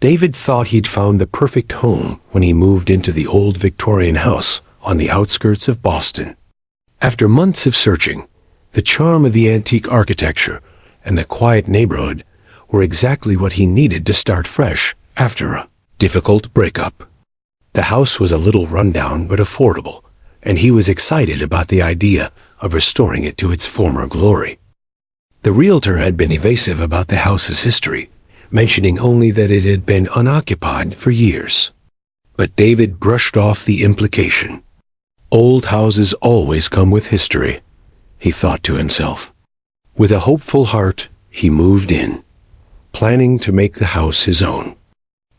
David thought he'd found the perfect home when he moved into the old Victorian house on the outskirts of Boston. After months of searching, the charm of the antique architecture and the quiet neighborhood were exactly what he needed to start fresh after a difficult breakup. The house was a little rundown but affordable, and he was excited about the idea of restoring it to its former glory. The realtor had been evasive about the house's history, mentioning only that it had been unoccupied for years. But David brushed off the implication. Old houses always come with history, he thought to himself. With a hopeful heart, he moved in, planning to make the house his own.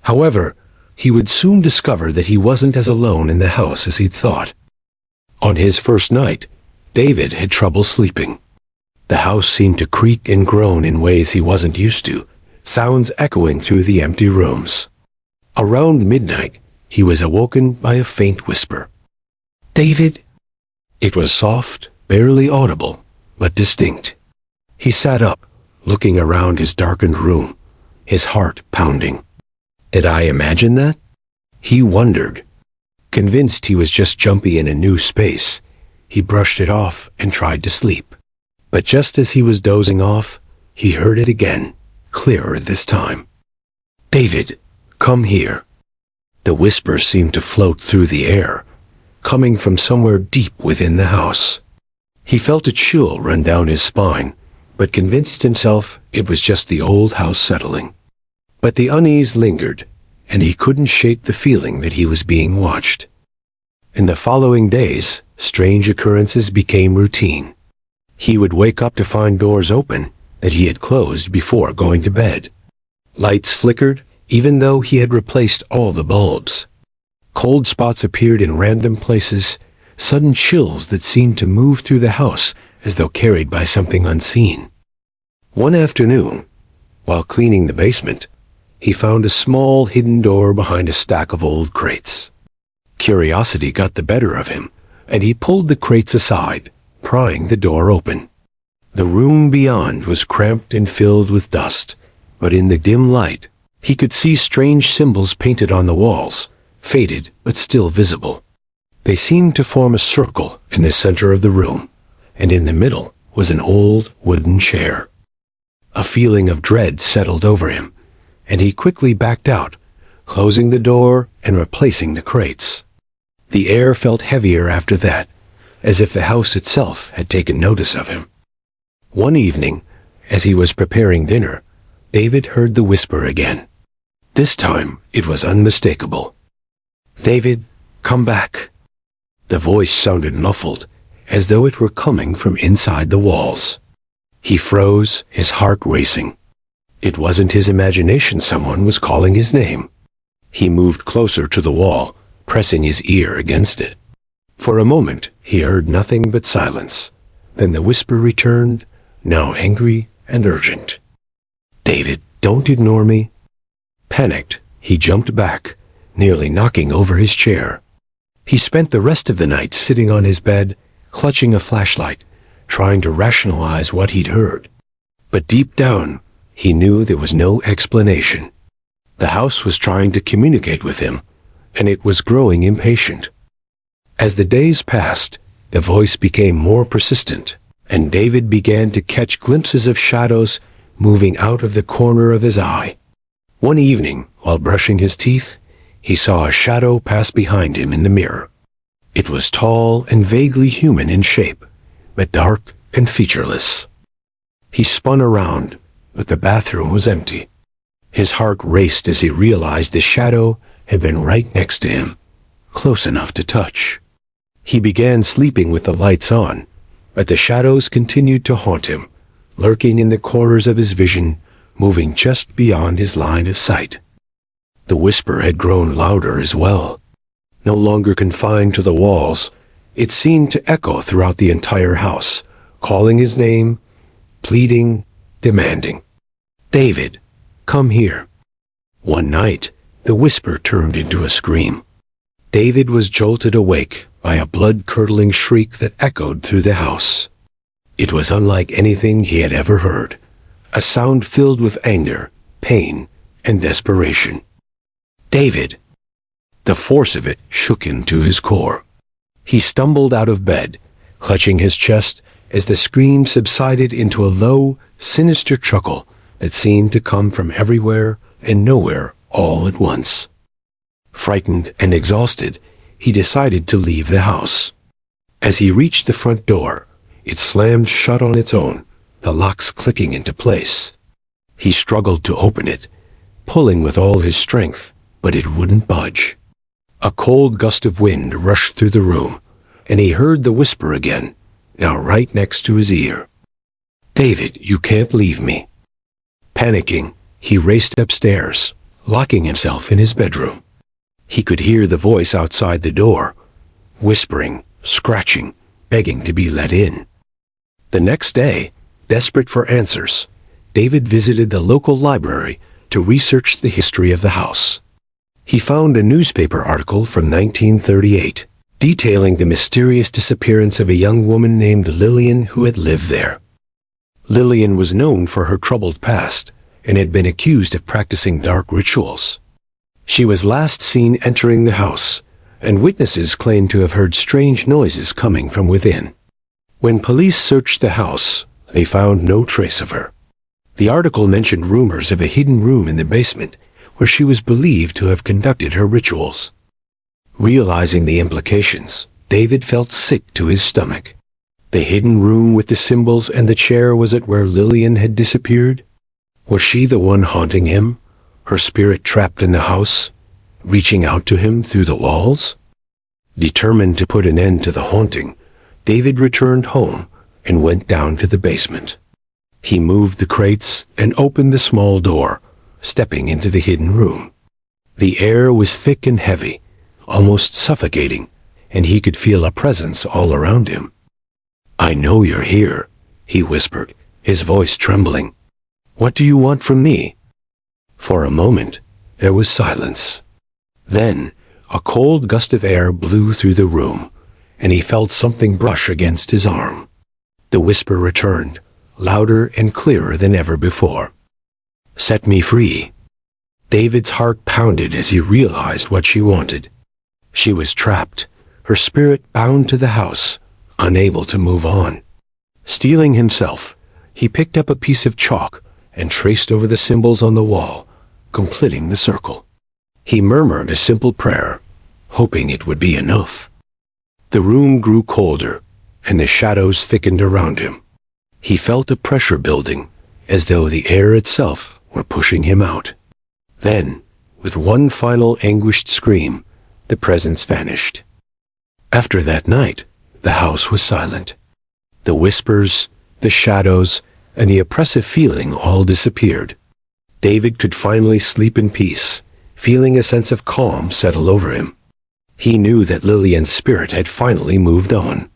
However, he would soon discover that he wasn't as alone in the house as he'd thought. On his first night, David had trouble sleeping. The house seemed to creak and groan in ways he wasn't used to, sounds echoing through the empty rooms. Around midnight, he was awoken by a faint whisper. "David?" It was soft, barely audible, but distinct. He sat up, looking around his darkened room, his heart pounding. Had I imagined that? He wondered. Convinced he was just jumpy in a new space, he brushed it off and tried to sleep. But just as he was dozing off, he heard it again, clearer this time. "David, come here." The whisper seemed to float through the air, coming from somewhere deep within the house. He felt a chill run down his spine, but convinced himself it was just the old house settling. But the unease lingered, and he couldn't shake the feeling that he was being watched. In the following days, strange occurrences became routine. He would wake up to find doors open that he had closed before going to bed. Lights flickered, even though he had replaced all the bulbs. Cold spots appeared in random places, sudden chills that seemed to move through the house as though carried by something unseen. One afternoon, while cleaning the basement, he found a small hidden door behind a stack of old crates. Curiosity got the better of him, and he pulled the crates aside, prying the door open. The room beyond was cramped and filled with dust, but in the dim light, he could see strange symbols painted on the walls, faded but still visible. They seemed to form a circle in the center of the room, and in the middle was an old wooden chair. A feeling of dread settled over him, and he quickly backed out, closing the door and replacing the crates. The air felt heavier after that, as if the house itself had taken notice of him. One evening, as he was preparing dinner, David heard the whisper again. This time it was unmistakable. "David, come back." The voice sounded muffled, as though it were coming from inside the walls. He froze, his heart racing. It wasn't his imagination someone was calling his name. He moved closer to the wall, pressing his ear against it. For a moment, he heard nothing but silence. Then the whisper returned, now angry and urgent. "David, don't ignore me." Panicked, he jumped back, nearly knocking over his chair. He spent the rest of the night sitting on his bed, clutching a flashlight, trying to rationalize what he'd heard. But deep down, he knew there was no explanation. The house was trying to communicate with him, and it was growing impatient. As the days passed, the voice became more persistent, and David began to catch glimpses of shadows moving out of the corner of his eye. One evening, while brushing his teeth, he saw a shadow pass behind him in the mirror. It was tall and vaguely human in shape, but dark and featureless. He spun around, but the bathroom was empty. His heart raced as he realized the shadow had been right next to him, close enough to touch. He began sleeping with the lights on, but the shadows continued to haunt him, lurking in the corners of his vision, moving just beyond his line of sight. The whisper had grown louder as well. No longer confined to the walls, it seemed to echo throughout the entire house, calling his name, pleading, demanding. "David, come here." One night, the whisper turned into a scream. David was jolted awake by a blood-curdling shriek that echoed through the house. It was unlike anything he had ever heard, a sound filled with anger, pain, and desperation. David! The force of it shook him to his core. He stumbled out of bed, clutching his chest as the scream subsided into a low, sinister chuckle that seemed to come from everywhere and nowhere all at once. Frightened and exhausted, he decided to leave the house. As he reached the front door, it slammed shut on its own, the locks clicking into place. He struggled to open it, pulling with all his strength, but it wouldn't budge. A cold gust of wind rushed through the room, and he heard the whisper again, now right next to his ear. "David, you can't leave me." Panicking, he raced upstairs, locking himself in his bedroom. He could hear the voice outside the door, whispering, scratching, begging to be let in. The next day, desperate for answers, David visited the local library to research the history of the house. He found a newspaper article from 1938, detailing the mysterious disappearance of a young woman named Lillian who had lived there. Lillian was known for her troubled past and had been accused of practicing dark rituals. She was last seen entering the house, and witnesses claimed to have heard strange noises coming from within. When police searched the house, they found no trace of her. The article mentioned rumors of a hidden room in the basement where she was believed to have conducted her rituals. Realizing the implications, David felt sick to his stomach. The hidden room with the symbols and the chair, was it where Lillian had disappeared? Was she the one haunting him, her spirit trapped in the house, reaching out to him through the walls? Determined to put an end to the haunting, David returned home and went down to the basement. He moved the crates and opened the small door, stepping into the hidden room. The air was thick and heavy, almost suffocating, and he could feel a presence all around him. "I know you're here," he whispered, his voice trembling. "What do you want from me?" For a moment, there was silence. Then, a cold gust of air blew through the room, and he felt something brush against his arm. The whisper returned, louder and clearer than ever before. "Set me free." David's heart pounded as he realized what she wanted. She was trapped, her spirit bound to the house, unable to move on. Steeling himself, he picked up a piece of chalk and traced over the symbols on the wall, completing the circle. He murmured a simple prayer, hoping it would be enough. The room grew colder, and the shadows thickened around him. He felt a pressure building, as though the air itself were pushing him out. Then, with one final anguished scream, the presence vanished. After that night, the house was silent. The whispers, the shadows, and the oppressive feeling all disappeared. David could finally sleep in peace, feeling a sense of calm settle over him. He knew that Lillian's spirit had finally moved on.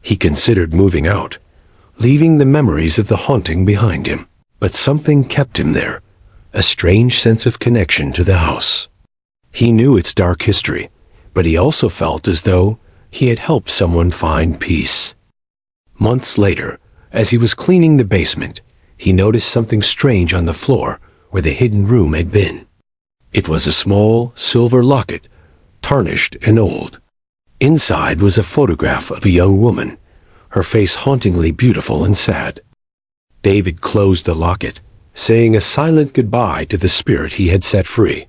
He considered moving out, leaving the memories of the haunting behind him, but something kept him there, a strange sense of connection to the house. He knew its dark history, but he also felt as though he had helped someone find peace. Months later, as he was cleaning the basement, he noticed something strange on the floor where the hidden room had been. It was a small, silver locket, tarnished and old. Inside was a photograph of a young woman, her face hauntingly beautiful and sad. David closed the locket, saying a silent goodbye to the spirit he had set free.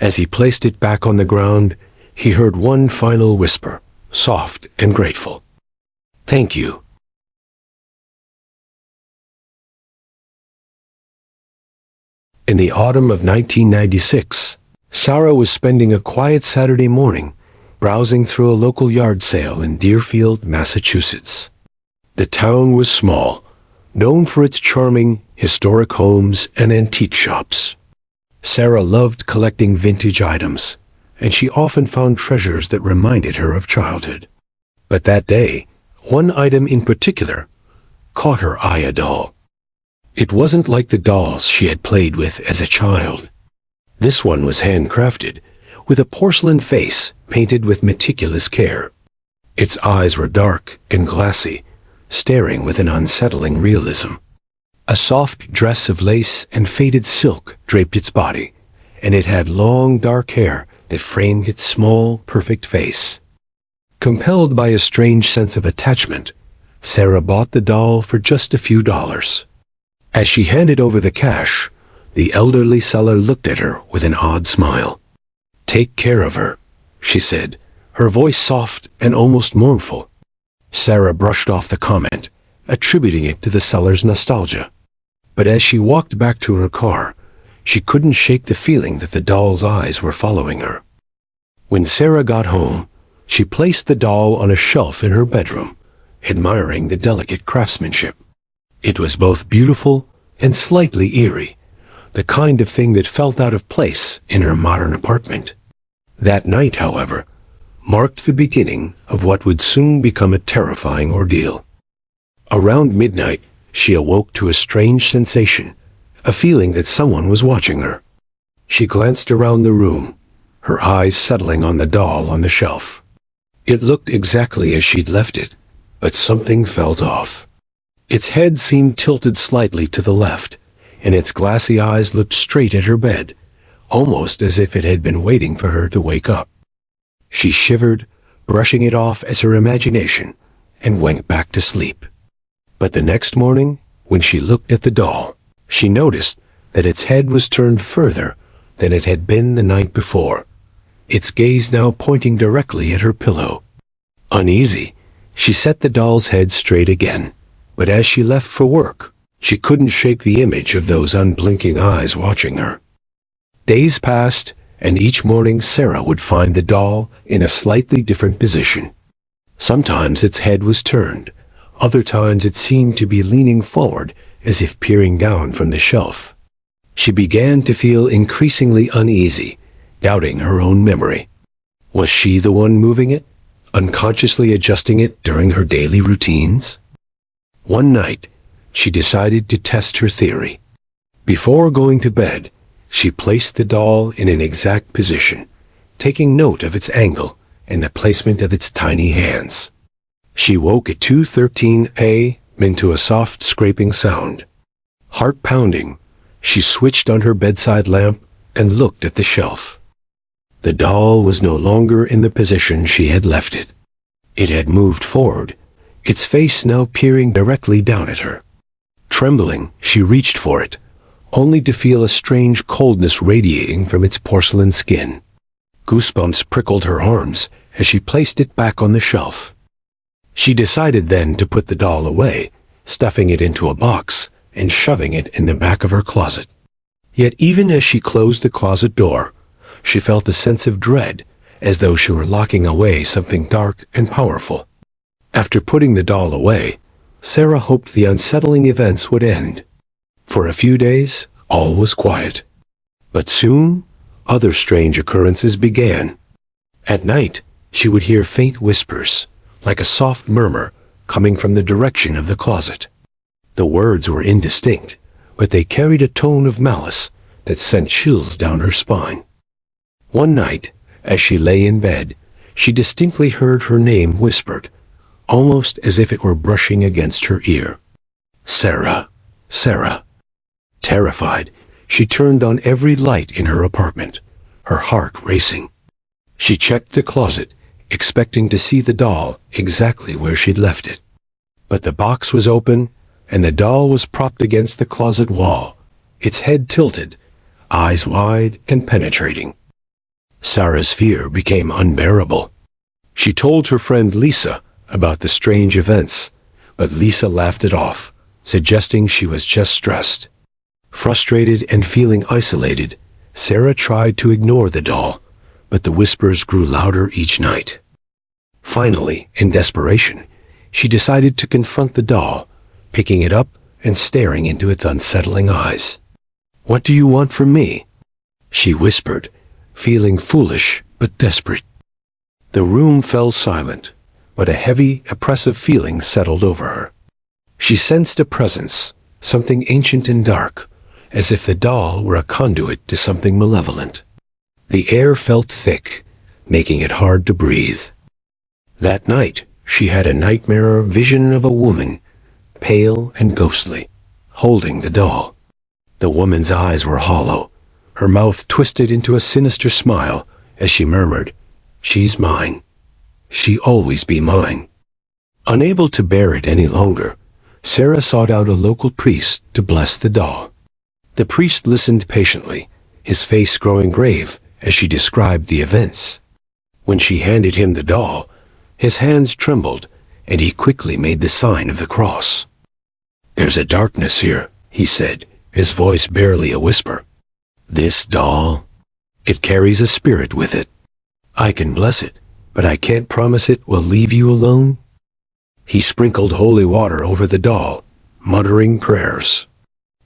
As he placed it back on the ground, he heard one final whisper, soft and grateful. "Thank you." In the autumn of 1996, Sarah was spending a quiet Saturday morning browsing through a local yard sale in Deerfield, Massachusetts. The town was small, known for its charming, historic homes and antique shops. Sarah loved collecting vintage items, and she often found treasures that reminded her of childhood. But that day, one item in particular caught her eye: a doll. It wasn't like the dolls she had played with as a child. This one was handcrafted, with a porcelain face painted with meticulous care. Its eyes were dark and glassy, staring with an unsettling realism. A soft dress of lace and faded silk draped its body, and it had long dark hair that framed its small, perfect face. Compelled by a strange sense of attachment, Sarah bought the doll for just a few dollars. As she handed over the cash, the elderly seller looked at her with an odd smile. "Take care of her," she said, her voice soft and almost mournful. Sarah brushed off the comment, attributing it to the seller's nostalgia. But as she walked back to her car, she couldn't shake the feeling that the doll's eyes were following her. When Sarah got home, she placed the doll on a shelf in her bedroom, admiring the delicate craftsmanship. It was both beautiful and slightly eerie, the kind of thing that felt out of place in her modern apartment. That night, however, marked the beginning of what would soon become a terrifying ordeal. Around midnight, she awoke to a strange sensation, a feeling that someone was watching her. She glanced around the room, her eyes settling on the doll on the shelf. It looked exactly as she'd left it, but something felt off. Its head seemed tilted slightly to the left, and its glassy eyes looked straight at her bed, almost as if it had been waiting for her to wake up. She shivered, brushing it off as her imagination, and went back to sleep. But the next morning, when she looked at the doll, she noticed that its head was turned further than it had been the night before, its gaze now pointing directly at her pillow. Uneasy, she set the doll's head straight again, but as she left for work, she couldn't shake the image of those unblinking eyes watching her. Days passed, and each morning Sarah would find the doll in a slightly different position. Sometimes its head was turned, other times it seemed to be leaning forward as if peering down from the shelf. She began to feel increasingly uneasy, doubting her own memory. Was she the one moving it, unconsciously adjusting it during her daily routines? One night, she decided to test her theory. Before going to bed, she placed the doll in an exact position, taking note of its angle and the placement of its tiny hands. She woke at 2:13 a.m. to a soft scraping sound. Heart pounding, she switched on her bedside lamp and looked at the shelf. The doll was no longer in the position she had left it. It had moved forward, its face now peering directly down at her. Trembling, she reached for it, only to feel a strange coldness radiating from its porcelain skin. Goosebumps prickled her arms as she placed it back on the shelf. She decided then to put the doll away, stuffing it into a box and shoving it in the back of her closet. Yet even as she closed the closet door, she felt a sense of dread, as though she were locking away something dark and powerful. After putting the doll away, Sarah hoped the unsettling events would end. For a few days, all was quiet. But soon, other strange occurrences began. At night, she would hear faint whispers, like a soft murmur, coming from the direction of the closet. The words were indistinct, but they carried a tone of malice that sent chills down her spine. One night, as she lay in bed, she distinctly heard her name whispered, almost as if it were brushing against her ear. "Sarah, Sarah." Terrified, she turned on every light in her apartment, her heart racing. She checked the closet, expecting to see the doll exactly where she'd left it. But the box was open, and the doll was propped against the closet wall, its head tilted, eyes wide and penetrating. Sarah's fear became unbearable. She told her friend Lisa about the strange events, but Lisa laughed it off, suggesting she was just stressed. Frustrated and feeling isolated, Sarah tried to ignore the doll, but the whispers grew louder each night. Finally, in desperation, she decided to confront the doll, picking it up and staring into its unsettling eyes. "What do you want from me?" she whispered, feeling foolish but desperate. The room fell silent, but a heavy, oppressive feeling settled over her. She sensed a presence, something ancient and dark, as if the doll were a conduit to something malevolent. The air felt thick, making it hard to breathe. That night, she had a nightmare vision of a woman, pale and ghostly, holding the doll. The woman's eyes were hollow, her mouth twisted into a sinister smile as she murmured, "She's mine. She always be mine." Unable to bear it any longer, Sarah sought out a local priest to bless the doll. The priest listened patiently, his face growing grave as she described the events. When she handed him the doll, his hands trembled, and he quickly made the sign of the cross. "There's a darkness here," he said, his voice barely a whisper. "This doll, it carries a spirit with it. I can bless it, but I can't promise it will leave you alone." He sprinkled holy water over the doll, muttering prayers.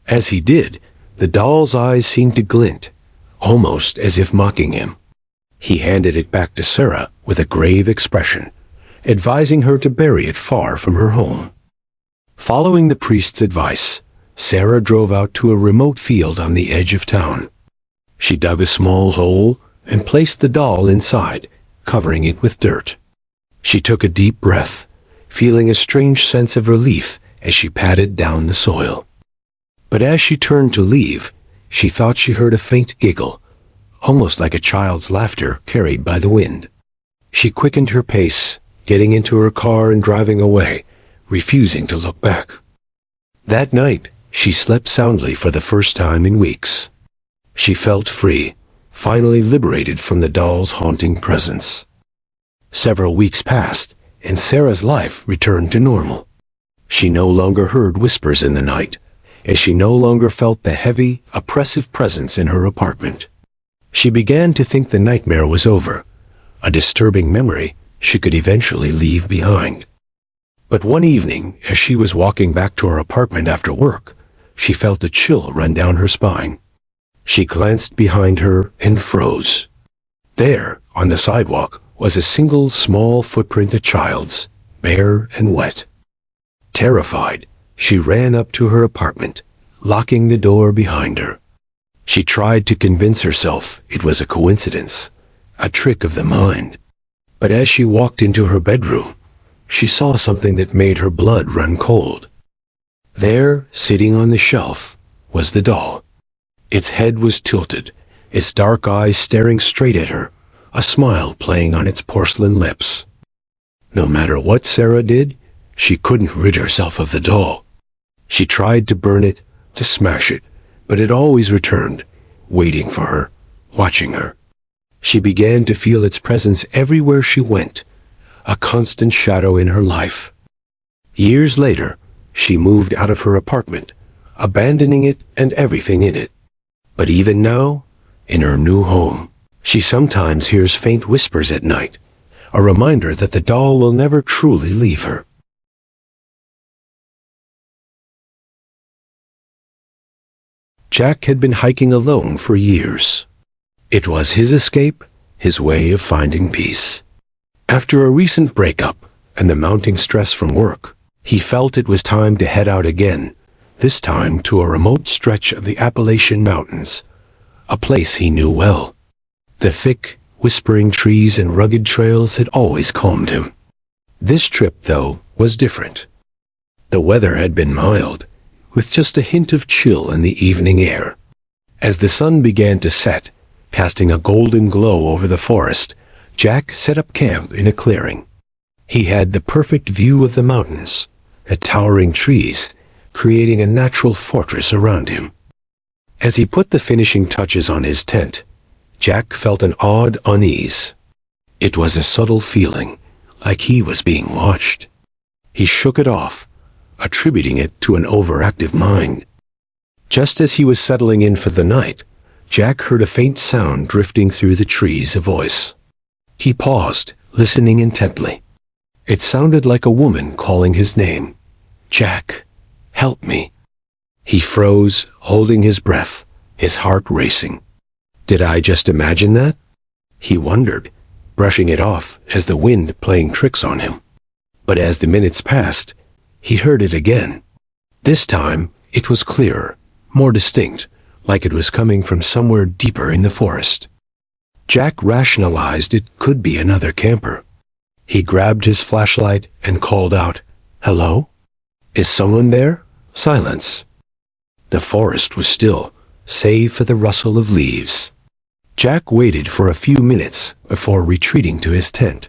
As he did, the doll's eyes seemed to glint, almost as if mocking him. He handed it back to Sarah with a grave expression, advising her to bury it far from her home. Following the priest's advice, Sarah drove out to a remote field on the edge of town. She dug a small hole and placed the doll inside, covering it with dirt. She took a deep breath, feeling a strange sense of relief as she patted down the soil. But as she turned to leave, she thought she heard a faint giggle, almost like a child's laughter carried by the wind. She quickened her pace, getting into her car and driving away, refusing to look back. That night, she slept soundly for the first time in weeks. She felt free, finally liberated from the doll's haunting presence. Several weeks passed, and Sarah's life returned to normal. She no longer heard whispers in the night, as she no longer felt the heavy, oppressive presence in her apartment. She began to think the nightmare was over, a disturbing memory she could eventually leave behind. But one evening, as she was walking back to her apartment after work, she felt a chill run down her spine. She glanced behind her and froze. There, on the sidewalk, was a single small footprint, a child's, bare and wet. Terrified, she ran up to her apartment, locking the door behind her. She tried to convince herself it was a coincidence, a trick of the mind. But as she walked into her bedroom, she saw something that made her blood run cold. There, sitting on the shelf, was the doll. Its head was tilted, its dark eyes staring straight at her, a smile playing on its porcelain lips. No matter what Sarah did, she couldn't rid herself of the doll. She tried to burn it, to smash it, but it always returned, waiting for her, watching her. She began to feel its presence everywhere she went, a constant shadow in her life. Years later, she moved out of her apartment, abandoning it and everything in it. But even now, in her new home, she sometimes hears faint whispers at night, a reminder that the doll will never truly leave her. Jack had been hiking alone for years. It was his escape, his way of finding peace. After a recent breakup and the mounting stress from work, he felt it was time to head out again, this time to a remote stretch of the Appalachian Mountains, a place he knew well. The thick, whispering trees and rugged trails had always calmed him. This trip, though, was different. The weather had been mild, with just a hint of chill in the evening air. As the sun began to set, casting a golden glow over the forest, Jack set up camp in a clearing. He had the perfect view of the mountains, the towering trees, creating a natural fortress around him. As he put the finishing touches on his tent, Jack felt an odd unease. It was a subtle feeling, like he was being watched. He shook it off, attributing it to an overactive mind. Just as he was settling in for the night, Jack heard a faint sound drifting through the trees, a voice. He paused, listening intently. It sounded like a woman calling his name. "Jack, help me." He froze, holding his breath, his heart racing. Did I just imagine that? He wondered, brushing it off as the wind playing tricks on him. But as the minutes passed, he heard it again. This time, it was clearer, more distinct, like it was coming from somewhere deeper in the forest. Jack rationalized it could be another camper. He grabbed his flashlight and called out, "Hello? Is someone there?" Silence. The forest was still, save for the rustle of leaves. Jack waited for a few minutes before retreating to his tent,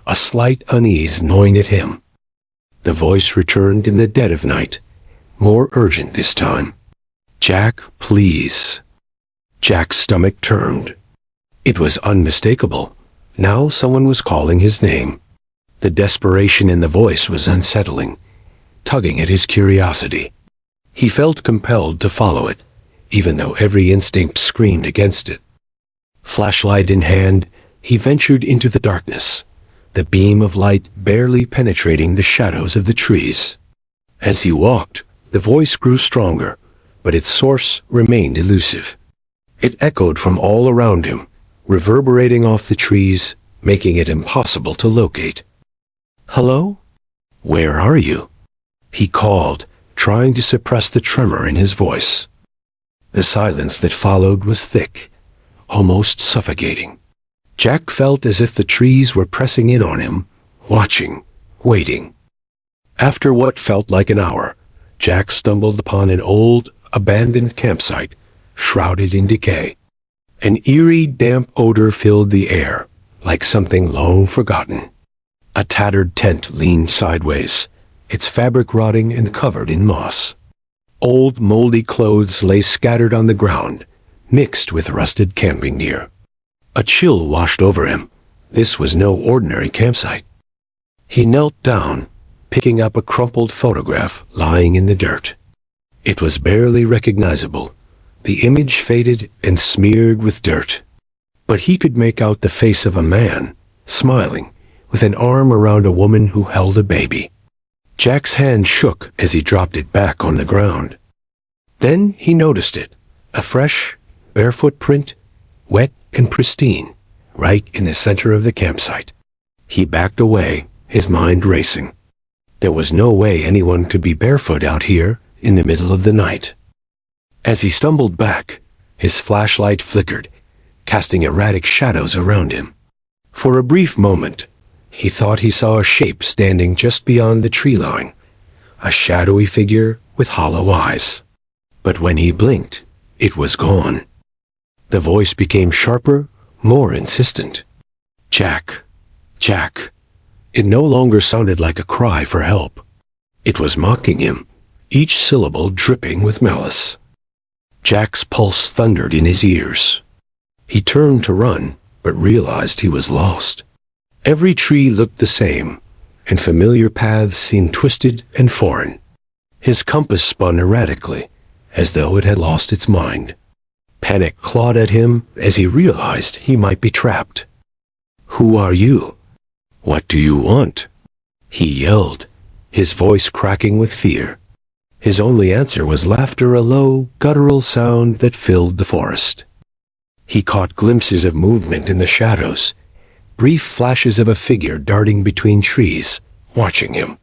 a slight unease gnawing at him. The voice returned in the dead of night, more urgent this time. "Jack, please." Jack's stomach turned. It was unmistakable. Now someone was calling his name. The desperation in the voice was unsettling, tugging at his curiosity. He felt compelled to follow it, even though every instinct screamed against it. Flashlight in hand, he ventured into the darkness, the beam of light barely penetrating the shadows of the trees. As he walked, the voice grew stronger, but its source remained elusive. It echoed from all around him, reverberating off the trees, making it impossible to locate. "Hello? Where are you?" he called, trying to suppress the tremor in his voice. The silence that followed was thick, almost suffocating. Jack felt as if the trees were pressing in on him, watching, waiting. After what felt like an hour, Jack stumbled upon an old, abandoned campsite, shrouded in decay. An eerie, damp odor filled the air, like something long forgotten. A tattered tent leaned sideways, its fabric rotting and covered in moss. Old, moldy clothes lay scattered on the ground, mixed with rusted camping gear. A chill washed over him. This was no ordinary campsite. He knelt down, picking up a crumpled photograph lying in the dirt. It was barely recognizable, the image faded and smeared with dirt. But he could make out the face of a man, smiling, with an arm around a woman who held a baby. Jack's hand shook as he dropped it back on the ground. Then he noticed it, a fresh, barefoot print, wet and pristine, right in the center of the campsite. He backed away, his mind racing. There was no way anyone could be barefoot out here in the middle of the night. As he stumbled back, his flashlight flickered, casting erratic shadows around him. For a brief moment, he thought he saw a shape standing just beyond the tree line, a shadowy figure with hollow eyes. But when he blinked, it was gone. The voice became sharper, more insistent. "Jack, Jack." It no longer sounded like a cry for help. It was mocking him, each syllable dripping with malice. Jack's pulse thundered in his ears. He turned to run, but realized he was lost. Every tree looked the same, and familiar paths seemed twisted and foreign. His compass spun erratically, as though it had lost its mind. Panic clawed at him as he realized he might be trapped. "Who are you? What do you want?" he yelled, his voice cracking with fear. His only answer was laughter, a low, guttural sound that filled the forest. He caught glimpses of movement in the shadows, brief flashes of a figure darting between trees, watching him.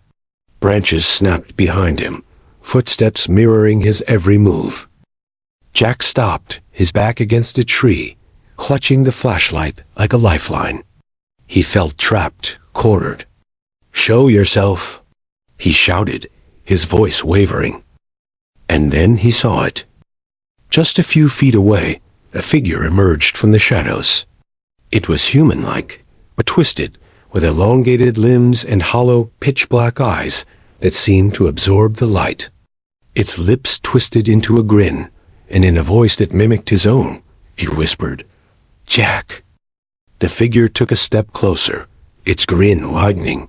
Branches snapped behind him, footsteps mirroring his every move. Jack stopped, his back against a tree, clutching the flashlight like a lifeline. He felt trapped, cornered. "Show yourself," he shouted, his voice wavering. And then he saw it. Just a few feet away, a figure emerged from the shadows. It was human-like, but twisted, with elongated limbs and hollow, pitch-black eyes that seemed to absorb the light. Its lips twisted into a grin, and in a voice that mimicked his own, it whispered, "Jack." The figure took a step closer, its grin widening.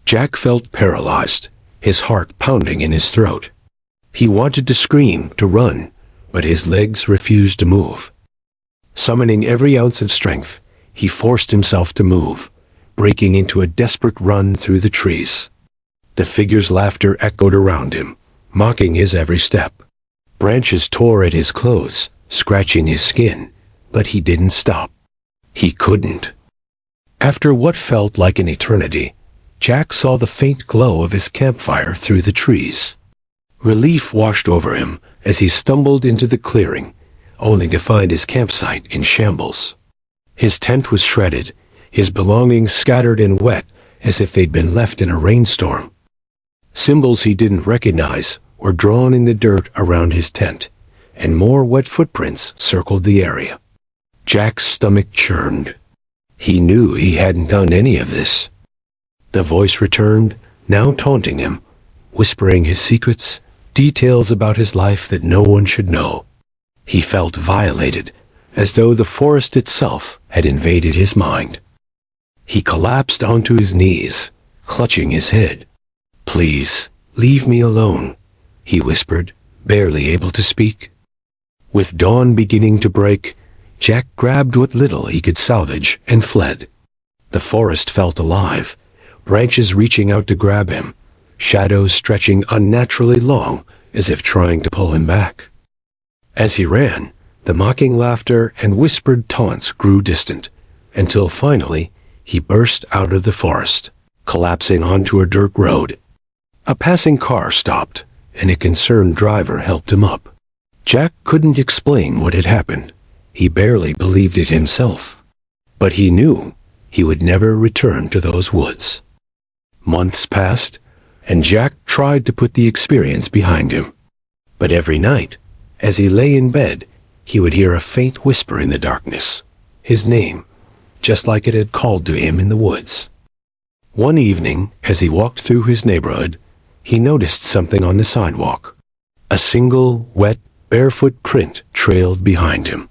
Jack felt paralyzed, his heart pounding in his throat. He wanted to scream, to run, but his legs refused to move. Summoning every ounce of strength, he forced himself to move, breaking into a desperate run through the trees. The figure's laughter echoed around him, mocking his every step. Branches tore at his clothes, scratching his skin, but he didn't stop. He couldn't. After what felt like an eternity, Jack saw the faint glow of his campfire through the trees. Relief washed over him as he stumbled into the clearing, only to find his campsite in shambles. His tent was shredded, his belongings scattered and wet as if they'd been left in a rainstorm. Symbols he didn't recognize were drawn in the dirt around his tent, and more wet footprints circled the area. Jack's stomach churned. He knew he hadn't done any of this. The voice returned, now taunting him, whispering his secrets, details about his life that no one should know. He felt violated, as though the forest itself had invaded his mind. He collapsed onto his knees, clutching his head. "Please, leave me alone," he whispered, barely able to speak. With dawn beginning to break, Jack grabbed what little he could salvage and fled. The forest felt alive, branches reaching out to grab him, shadows stretching unnaturally long as if trying to pull him back. As he ran, the mocking laughter and whispered taunts grew distant, until finally he burst out of the forest, collapsing onto a dirt road. A passing car stopped, and a concerned driver helped him up. Jack couldn't explain what had happened. He barely believed it himself. But he knew he would never return to those woods. Months passed, and Jack tried to put the experience behind him. But every night, as he lay in bed, he would hear a faint whisper in the darkness, his name, just like it had called to him in the woods. One evening, as he walked through his neighborhood, he noticed something on the sidewalk. A single, wet, barefoot print trailed behind him.